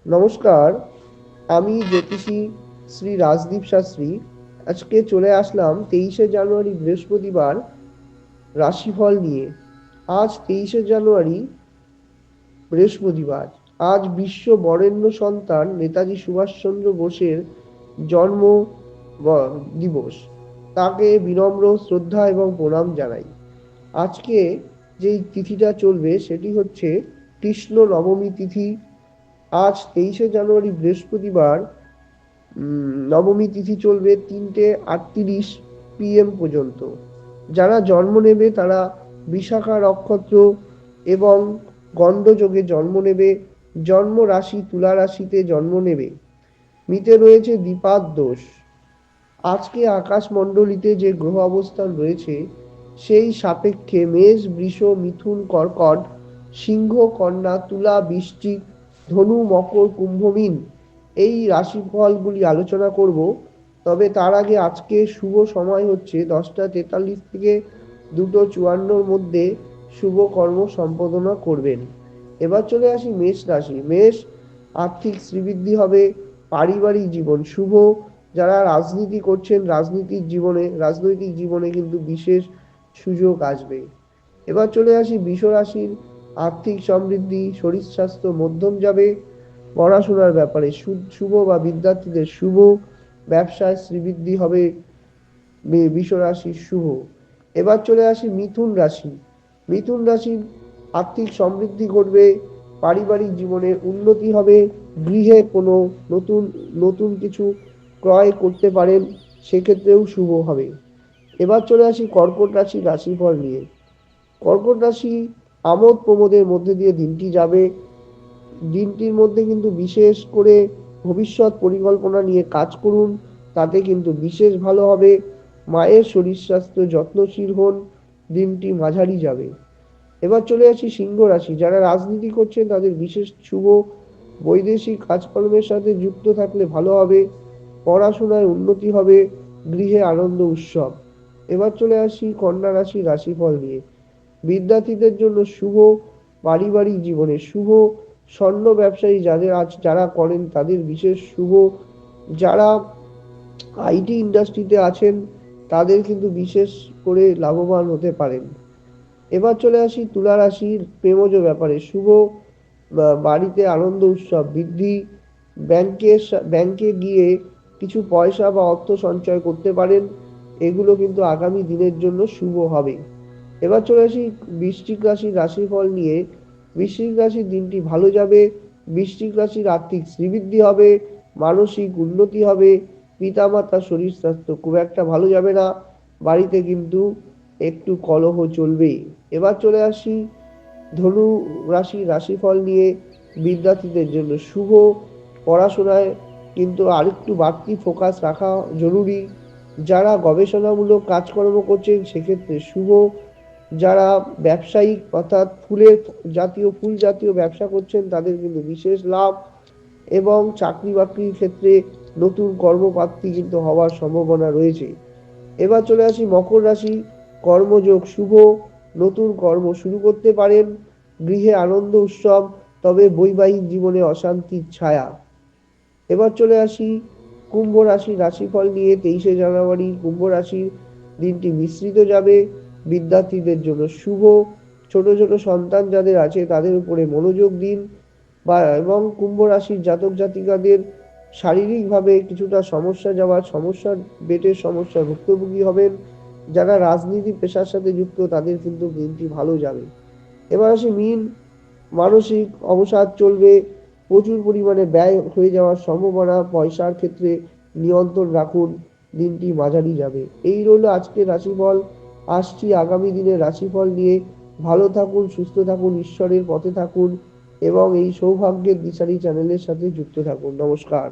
নমস্কার, আমি জ্যোতিষী শ্রী রাজদীপ শাস্ত্রী। আজকে চলে আসলাম 23শে জানুয়ারি বৃহস্পতিবার রাশিফল নিয়ে। আজ 23শে জানুয়ারি বৃহস্পতিবার। আজ বিশ্ব বরেণ্য সন্তান নেতাজি সুভাষচন্দ্র বোসের জন্ম দিবস। তাকে বিনম্র শ্রদ্ধা এবং প্রণাম জানাই। আজকে যেই তিথিটা চলবে সেটি হচ্ছে কৃষ্ণ নবমী তিথি। আজ 23শে জানুয়ারি বৃহস্পতিবার নবমী তিথি চলবে 3:38 PM পর্যন্ত। যারা জন্ম নেবে তারা বিশাখা নক্ষত্র এবং গণ্ডযোগে জন্ম নেবে। জন্ম রাশি তুলা রাশিতে জন্ম নেবে। মিতে রয়েছে দ্বিপাদ দোষ। আজকে আকাশমণ্ডলীতে যে গ্রহ অবস্থান রয়েছে সেই সাপেক্ষে মেষ, বৃষ, মিথুন, কর্কট, সিংহ, কন্যা, তুলা, বৃশ্চিক, ধনু, মকর, কুম্ভ, মীন এই রাশিফলগুলি আলোচনা করব। তবে তার আগে আজকে শুভ সময় হচ্ছে 10টা 43 থেকে 2টো 54-র মধ্যে শুভ কর্ম সম্পাদনা করবেন। এবার চলে আসি মেষ রাশি। মেষ, আর্থিক শ্রীবৃদ্ধি হবে। পারিবারিক জীবন শুভ। যারা রাজনীতি করছেন রাজনৈতিক জীবনে কিন্তু বিশেষ সুযোগ আসবে। এবার চলে আসি বৃষ রাশির। আর্থিক সমৃদ্ধি, শরীর স্বাস্থ্য মধ্যম যাবে। পড়াশোনার ব্যাপারে শুভ বা বিদ্যার্থীদের শুভ। ব্যবসায় শ্রীবৃদ্ধি হবে বৃষ রাশির শুভ। এবার চলে আসি মিথুন রাশি। মিথুন রাশির আর্থিক সমৃদ্ধি ঘটবে। পারিবারিক জীবনে উন্নতি হবে। গৃহে কোনো নতুন নতুন কিছু ক্রয় করতে পারেন, সেক্ষেত্রেও শুভ হবে। এবার চলে আসি কর্কট রাশির রাশিফল নিয়ে। কর্কট রাশি আমোদ প্রমোদের মধ্যে দিয়ে দিনটি যাবে। দিনটির মধ্যে কিন্তু বিশেষ করে ভবিষ্যৎ পরিকল্পনা নিয়ে কাজ করুন, তাতে কিন্তু বিশেষ ভালো হবে। মায়ের শরীর স্বাস্থ্য যত্নশীল হন, দিনটি মাঝারি যাবে। এবার চলে আসি সিংহ রাশি। যারা রাজনীতি করছেন তাদের বিশেষ শুভ। বৈদেশিক কাজকর্মের সাথে যুক্ত থাকলে ভালো হবে। পড়াশোনায় উন্নতি হবে। গৃহে আনন্দ উৎসব। এবার চলে আসি কন্যা রাশি রাশিফল নিয়ে। বিদ্যার্থীদের জন্য শুভ। পারিবারিক জীবনে শুভ। স্বর্ণ ব্যবসায়ী যারা করেন তাদের বিশেষ শুভ। যারা আইটি ইন্ডাস্ট্রিতে আছেন তাদের কিন্তু বিশেষ করে লাভবান হতে পারেন। এবার চলে আসি তুলা রাশির প্রেমজ ব্যাপারে শুভ। বাড়িতে আনন্দ উৎসব বৃদ্ধি। ব্যাংকে গিয়ে কিছু পয়সা বা অর্থ সঞ্চয় করতে পারেন, এগুলো কিন্তু আগামী দিনের জন্য শুভ হবে। এবার চলে আসি বৃশ্চিক রাশির রাশিফল নিয়ে। বৃশ্চিক রাশির দিনটি ভালো যাবে। বৃশ্চিক রাশির আর্থিক শ্রীবৃদ্ধি হবে। মানসিক উন্নতি হবে। পিতামাতার শরীর স্বাস্থ্য খুব একটা ভালো যাবে না। বাড়িতে কিন্তু একটু কলহ চলবেই। এবার চলে আসি ধনু রাশি রাশিফল নিয়ে। বিদ্যার্থীদের জন্য শুভ। পড়াশোনায় কিন্তু আরেকটু বাড়তি ফোকাস রাখা জরুরি। যারা গবেষণামূলক কাজকর্ম করছেন সেক্ষেত্রে শুভ। যারা ব্যবসায়িক অর্থাৎ ফুল জাতীয় ব্যবসা করছেন তাদের কিন্তু বিশেষ লাভ। এবং চাকরি বাকরির ক্ষেত্রে নতুন কর্মপ্রাপ্তি কিন্তু হওয়ার সম্ভাবনা রয়েছে। এবার চলে আসি মকর রাশি। কর্মযোগ শুভ। নতুন কর্ম শুরু করতে পারেন। গৃহে আনন্দ উৎসব, তবে বৈবাহিক জীবনে অশান্তির ছায়া। এবার চলে আসি কুম্ভ রাশি রাশিফল নিয়ে। 23শে জানুয়ারি কুম্ভ রাশির দিনটি মিশ্রিত যাবে। বিদ্যার্থীদের জন্য শুভ। ছোট ছোট সন্তান যাদের আছে তাদের উপরে মনোযোগ দিন। এবং কুম্ভ রাশির জাতক জাতিকাদের শারীরিকভাবে কিছুটা পেটের সমস্যার ভুক্তভোগী হবেন। যারা রাজনীতি পেশার সাথে যুক্ত তাদের কিন্তু দিনটি ভালো যাবে। এবার আসি মীন। মানসিক অবসাদ চলবে। প্রচুর পরিমাণে ব্যয় হয়ে যাওয়ার সম্ভাবনা। পয়সার ক্ষেত্রে নিয়ন্ত্রণ রাখুন, দিনটি মাঝারি যাবে। এই রইল আজকের রাশিফল। আসছি আগামী দিনের রাশিফল নিয়ে। ভালো থাকুন, সুস্থ থাকুন, ঈশ্বরের পথে থাকুন এবং এই সৌভাগ্যের দিশারি চ্যানেলের সাথে যুক্ত থাকুন। নমস্কার।